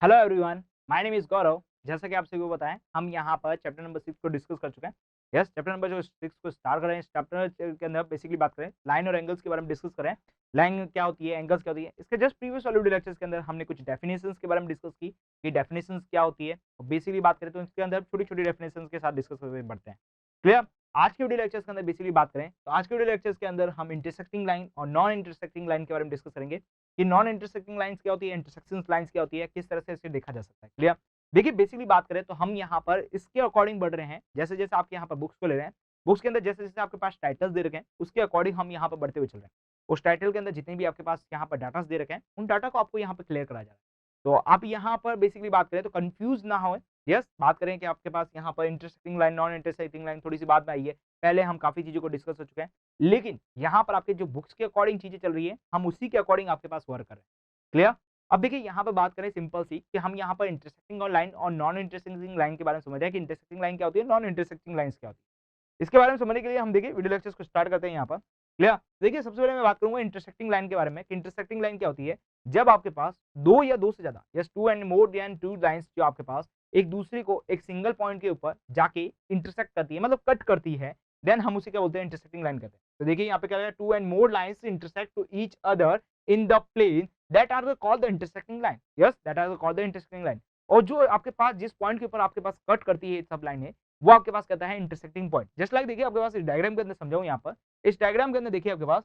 Hello everyone, my name is Gaurav. जैसा कि आप सभी को बताएं, हम यहाँ पर चैप्टर नंबर 6 को डिस्कस कर चुके हैं। यस, चैप्टर नंबर जो 6 को स्टार्ट कर रहे हैं। इस चैप्टर के अंदर बेसिकली बात करें लाइन और एंगल्स के बारे में डिस्कस करें। लाइन क्या होती है, एंगल्स क्या होती है। इसके जस्ट प्रीवियस वाले वीडियो लेक्चर्स के अंदर हमने कुछ डेफिनेशंस के बारे में डिस्कस की कि डेफिनेशंस क्या होती है। और बेसिकली बात करें तो इसके अंदर छोटी-छोटी डेफिनेशंस के साथ डिस्कस करते बढ़ते हैं। क्लियर? आज के वीडियो लेक्चर्स के अंदर बेसिकली बात करें तो आज के वीडियो लेक्चर्स के अंदर हम इंटरसेक्टिंग लाइन और नॉन इंटरसेक्टिंग लाइन के बारे में डिस्कस करेंगे कि नॉन इंटरसेक्टिंग लाइन्स क्या होती है, इंटरसेक्शन लाइन्स क्या होती है, किस तरह से इसे देखा जा सकता है। क्लियर? देखिए बेसिकली बात करें तो हम यहाँ पर इसके अकॉर्डिंग बढ़ रहे हैं। जैसे-जैसे आपके यहाँ पर बुक्स को ले रहे हैं, बुक्स के अंदर जैसे-जैसे आपके पास टाइटल्स दे रखे हैं, उसके अकॉर्डिंग हम यहाँ पर बढ़ते हुए चल रहे हैं। उस टाइटल के अंदर जितने भी आपके पास यहाँ पर डाटास दे रखे हैं, उन डाटा को आपको यहाँ पर क्लियर कराया जा रहा है। तो आप यहाँ पर बेसिकली बात करें तो कन्फ्यूज़ ना होएँ। यस, बात करें कि आपके पास यहाँ पर intersecting line, non intersecting line थोड़ी-सी बाद में आई है। पहले हम काफ़ी चीज़ों को डिस्कस कर चुके हैं। लेकिन यहाँ पर आपके जो बुक्स के अकॉर्डिंग चीज़ें चल रही है, हम उसी के अकॉर्डिंग आपके पास वर्क कर रहे हैं। क्लियर? अब देखिए यहाँ पे बात करें सिंपल सी कि हम यहाँ पर इंटरसेक्टिंग और लाइन और नॉन इंटरसेक्टिंग लाइन के बारे में समझ रहे हैं कि इंटरसेक्टिंग लाइन क्या होती है, नॉन इंटरसेक्टिंग लाइन्स क्या होती है। इसके बारे में समझने के लिए हम देखिए वीडियो लेक्चर्स को स्टार्ट करते हैं यहाँ पर। क्लियर? देखिए सबसे पहले मैं बात करूँगा इंटरसेक्टिंग लाइन के बारे में कि इंटरसेक्टिंग लाइन क्या होती है। जब आपके पास 2 या 2 से ज़्यादा yes 2 and more than 2 lines जो आपके पास एक दूसरे को एक सिंगल पॉइंट के ऊपर जाके इंटरसेक्ट करती है, मतलब कट करती है, देन हम उसे क्या बोलते हैं, इंटरसेक्टिंग लाइन कहते हैं। तो देखिए यहाँ पे क्या है, 2 and more lines intersect to each other in the plane that are called the intersecting line. Yes, that are called the intersecting line. और जो आपके पास जिस पॉइंट के ऊपर आपके पास कट करती है सब लाइनें, वो आपके पास कहता है इंटरसेक्टिंग पॉइंट। जस्ट लाइक देखिए आपके पास इस डायग्राम के अंदर समझाऊं यहाँ पर, इस डायग्राम के अंदर देखिए आपके पास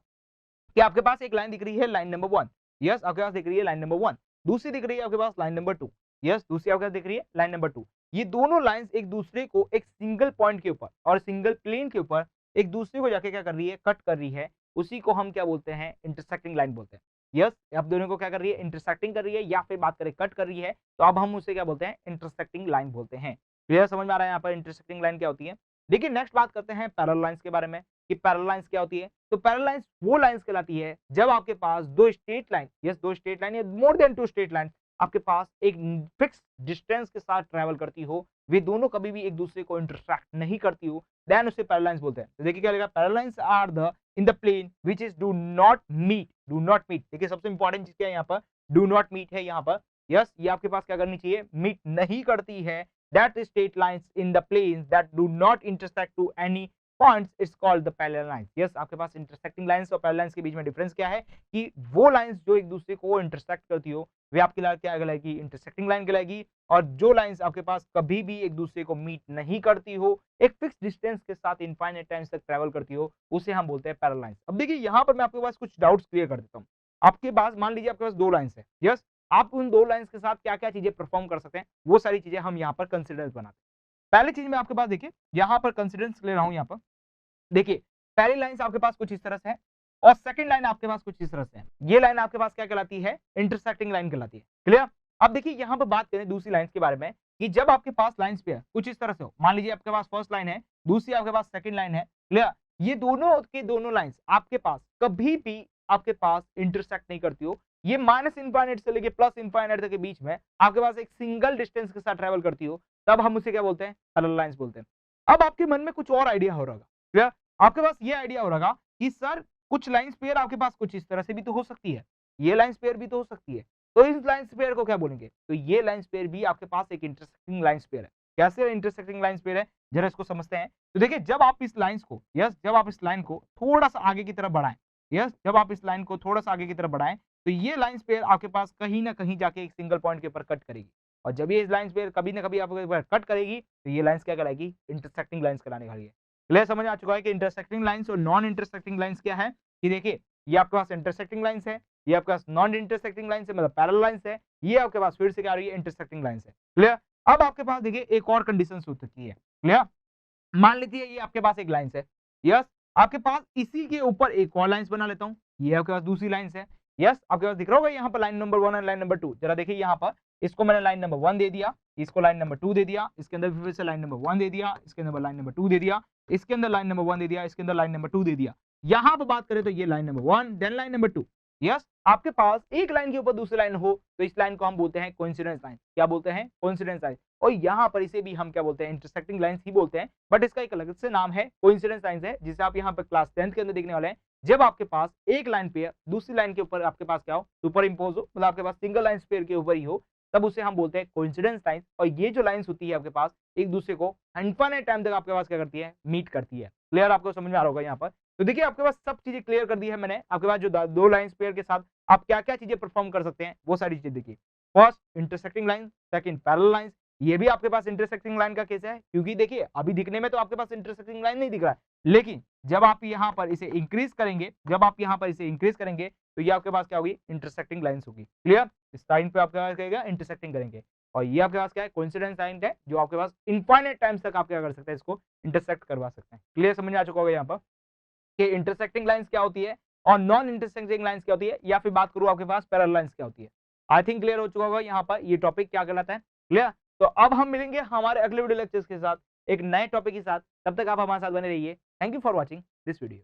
कि आपके पास एक लाइन दिख रही है, लाइन नंबर 1। यस, आपके पास दिख रही है लाइन नंबर 1। दूसरी दिख रही है आपके पास लाइन नंबर 2। यस, दूसरी आपके पास दिख रही है लाइन नंबर 2। ये दोनों लाइंस एक दूसरे को एक सिंगल पॉइंट के ऊपर और सिंगल प्लेन के ऊपर एक दूसरे को जाके क्या कर रही है, कट कर रही है। उसी को हम क्या बोलते हैं, इंटरसेक्टिंग लाइन बोलते हैं। यस, अब दोनों को क्या कर रही है, इंटरसेक्टिंग कर रही है, या फिर बात करें कट कर रही है, तो अब हम उसे क्या बोलते हैं, इंटरसेक्टिंग लाइन बोलते हैं। क्लियर समझ में आ रहा है यहाँ पर इंटरसेक्टिंग लाइन क्या होती है। देखिए नेक्स्ट बात करते हैं पैरेलल लाइंस के बारे में कि पैरेलल लाइंस क्या होती है। तो पैरेलल लाइंस वो लाइंस कहलाती है जब आपके पास दो स्ट्रेट लाइन, यस दो स्ट्रेट लाइन या more than two straight line आपके पास एक फिक्स डिस्टेंस के साथ ट्रैवल करती हो, वे दोनों कभी भी एक दूसरे को इंटरसेक्ट नहीं करती हो, देन उसे पैरेलल लाइंस बोलते हैं। तो देखिए क्या लिखा, parallel lines are the in the plane which is do not meet. देखिए सबसे इंपॉर्टेंट चीज क्या है यहाँ पर, डू नॉट मीट है यहाँ पर। यस, ये आपके पास क्या करनी चाहिए, मीट नहीं करती है। that straight lines in the planes that do not intersect to any points is called the parallel lines। yes, आपके पास intersecting lines और parallel lines के बीच में डिफरेंस क्या है कि वो लाइंस जो एक दूसरे को इंटरसेक्ट करती हो, वे आपकी लाइन क्या कहलाएगी, इंटरसेक्टिंग लाइन कहलाएगी। और जो लाइंस आपके पास कभी भी एक दूसरे को मीट नहीं करती हो, एक फिक्स डिस्टेंस के साथ इनफाइनाइट टाइम्स तक ट्रैवल करती हो, उसे हम बोलते हैं पैरेलल लाइंस। अब देखिए यहाँ पर मैं आपके पास कुछ डाउट्स क्लियर कर देता हूँ। आपके पास मान लीजिए आपके पास दो लाइंस है। यस, आप उन दो लाइंस के साथ क्या-क्या चीजें परफॉर्म कर सकते हैं, वो सारी चीजें हम यहाँ पर कंसिडरेंस बनाते हैं। पहली चीज मैं आपके पास देखिए यहाँ पर कंसिडरेंस ले रहा हूँ यहाँ पर। देखिए पहली लाइन आपके पास कुछ इस तरह से है और सेकंड लाइन आपके पास कुछ इस तरह से है। ये लाइन आपके पास क्या कहलाती है, इंटरसेक्टिंग लाइन कहलाती है। क्लियर? अब देखिए यहाँ पर बात करें दूसरी लाइन के बारे में कि जब आपके पास लाइंस पे कुछ इस तरह से हो, मान लीजिए आपके पास फर्स्ट लाइन है, दूसरी आपके पास सेकंड लाइन है। क्लियर? ये दोनों के दोनों लाइंस आपके पास कभी भी आपके पास इंटरसेक्ट नहीं करती हो। ये माइनस इनफाइनाइट से लेके प्लस इनफाइनाइट तक के बीच में आपके पास एक सिंगल डिस्टेंस के साथ ट्रेवल करती हो, तब हम उसे क्या बोलते हैं, पैरेलल लाइंस बोलते हैं। अब आपके मन में कुछ और आइडिया हो रहा होगा। क्लियर? आपके पास ये आइडिया हो रहा कि सर कुछ लाइंस पेयर आपके पास कुछ इस तरह से भी तो हो सकती है, ये लाइंस पेयर भी तो हो सकती है, तो इस लाइंस पेयर को क्या बोलेंगे, तो ये लाइंस पेयर भी आपके पास एक इंटरसेक्टिंग लाइंस पेयर है। कैसे इंटरसेक्टिंग लाइंस पेयर है, जरा इसको समझते हैं। तो देखिए जब आप इस लाइंस को, यस जब आप इस लाइन को थोड़ा सा आगे की तरफ बढ़ाएं, यस जब आप इस लाइन को थोड़ा सा आगे की तरफ बढ़ाएं, तो ये लाइंस पेयर आपके पास कहीं ना कहीं जाके एक सिंगल पॉइंट के ऊपर कट करेगी। और जब ये लाइंस पेयर कभी ना कभी आपके ऊपर कट करेगी, तो ये लाइंस क्या कहलाएगी, इंटरसेक्टिंग लाइंस कहलाने वाली है। क्लियर समझ आ चुका है कि इंटरसेक्टिंग लाइंस और नॉन इंटरसेक्टिंग लाइंस क्या है। कि देखिए ये आपके पास इंटरसेक्टिंग लाइंस है, ये आपके पास नॉन इंटरसेक्टिंग लाइंस है, मतलब पैरेलल लाइंस है, ये आपके पास फिर से क्या आ रही है, इंटरसेक्टिंग लाइंस है। क्लियर? अब आपके पास देखिए एक और कंडीशन हो सकती है। क्लियर? मान लीजिए ये आपके पास एक लाइंस है। यस, आपके पास इसी के ऊपर एक और लाइंस बना लेता हूं, ये आपके पास दूसरी लाइंस है। यस, आपके पास दिख रहा होगा यहाँ पर लाइन नंबर 1 और लाइन नंबर 2। जरा देखिए यहाँ पर, इसको मैंने लाइन नंबर 1 दे दिया, इसको लाइन नंबर 2 दे दिया, इसके अंदर फिर से लाइन नंबर 1 दे दिया, इसके अंदर लाइन नंबर 2 दे दिया, इसके अंदर लाइन नंबर 1 दे दिया, इसके अंदर लाइन नंबर 2 दे दिया। यहाँ पर बात करें तो ये line number 1 then line number 2। Yes, आपके पास एक लाइन के ऊपर दूसरी लाइन हो, तो इस लाइन को हम बोलते हैं कोइंसिडेंस लाइन। क्या बोलते हैं, कोइंसिडेंस लाइन। और यहाँ पर इसे भी हम क्या बोलते हैं, इंटरसेक्टिंग लाइंस ही बोलते हैं, बट इसका एक अलग से नाम है, कोइंसिडेंस लाइंस है, जिसे आप यहाँ पर क्लास 10th के अंदर देखने वाले हैं। जब आपके पास एक लाइन पेयर दूसरी लाइन के ऊपर आपके पास क्या हो, सुपर इंपोज हो, मतलब आपके पास सिंगल लाइन पेयर के ऊपर ही हो, तब उसे हम बोलते हैं कोइंसिडेंस लाइंस। और ये जो लाइंस होती है आपके पास एक दूसरे को इनफाइनाइट टाइम तक आपके पास क्या करती है, मीट करती है। क्लियर, आपको समझ में आ रहा होगा यहाँ पर। तो देखिए आपके पास सब चीजें क्लियर कर दी है मैंने। आपके पास जो दो लाइंस पेयर के साथ आप क्या क्या चीजें परफॉर्म कर सकते हैं वो सारी चीजें देखिए। First intersecting line, second parallel lines. ये भी आपके पास इंटरसेक्टिंग लाइन का केस है, क्योंकि देखिए अभी दिखने में तो आपके पास इंटरसेक्टिंग लाइन नहीं दिख रहा है, लेकिन जब आप यहाँ पर इसे इंक्रीज करेंगे, तो ये आपके पास क्या होगी, इंटरसेक्टिंग लाइंस होगी। क्लियर, इस लाइन पे आपके पास क्या इंटरसेक्टिंग करेंगे। और ये आपके पास क्या है, कोइंसिडेंस लाइन है, जो आपके पास इनफाइनाइट टाइम्स तक आप क्या कर सकते हैं, इसको इंटरसेक्ट करवा सकते हैं। क्लियर, समझ में आ चुका होगा यहाँ पर कि इंटरसेक्टिंग लाइंस क्या होती है और नॉन इंटरसेक्टिंग लाइंस क्या होती है, या फिर बात करूं आपके पास पैरेलल लाइंस क्या होती है। आई थिंक क्लियर हो चुका होगा यहाँ पर ये टॉपिक क्या कहलाता है। क्लियर, तो अब हम मिलेंगे हमारे अगले वीडियो लेक्चर्स के साथ एक नए टॉपिक के साथ। तब तक आप हमारे साथ बने रहिए। Thank you for watching this video.